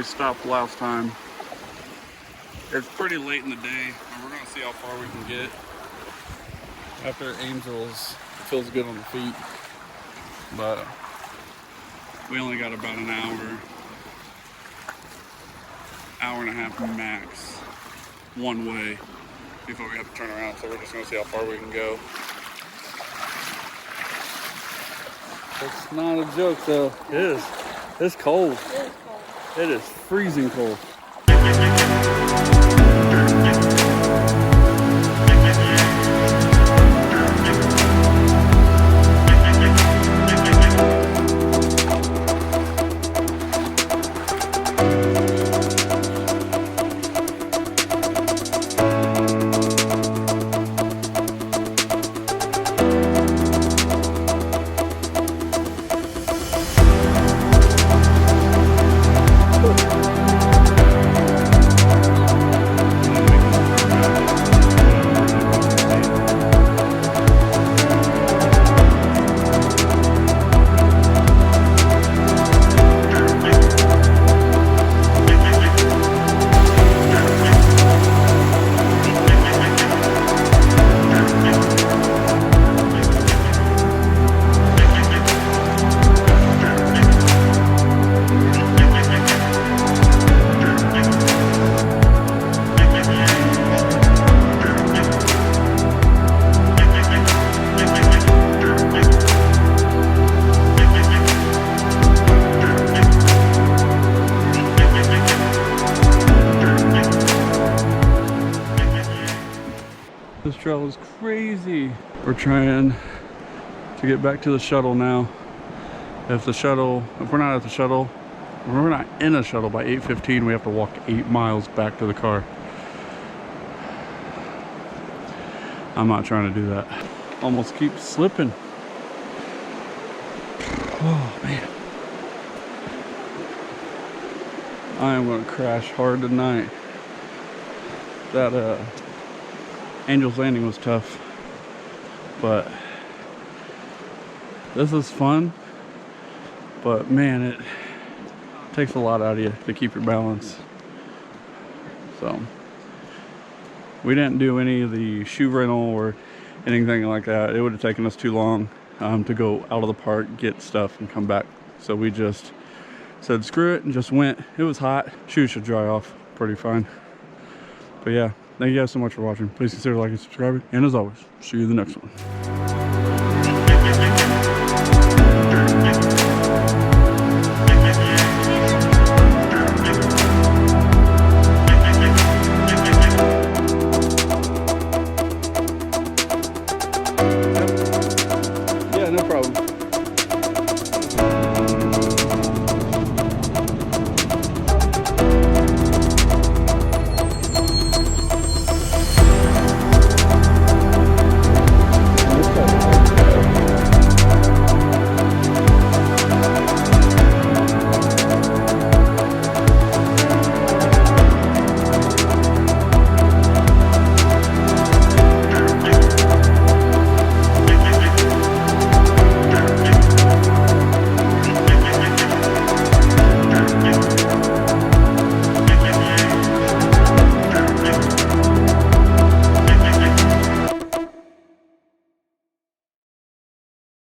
Stopped last time. It's pretty late in the day, and we're gonna see how far we can get. After Angels, it feels good on the feet, but we only got about an hour and a half max one way before we have to turn around. So we're just gonna see how far we can go. It's not a joke though. It is. It's cold. It is freezing cold. This trail is crazy. We're trying to get back to the shuttle now. If we're not at the shuttle, if we're not in a shuttle by 8:15, we have to walk 8 miles back to the car. I'm not trying to do that. Almost keep slipping. Oh man. I am gonna crash hard tonight. That Angel's Landing was tough, but this is fun. But man, it takes a lot out of you to keep your balance. So we didn't do any of the shoe rental or anything like that. It would have taken us too long to go out of the park, get stuff, and come back. So we just said screw it and just went. It was hot. Shoes should dry off pretty fine. But yeah, thank you guys so much for watching. Please consider liking and subscribing. And as always, see you in the next one.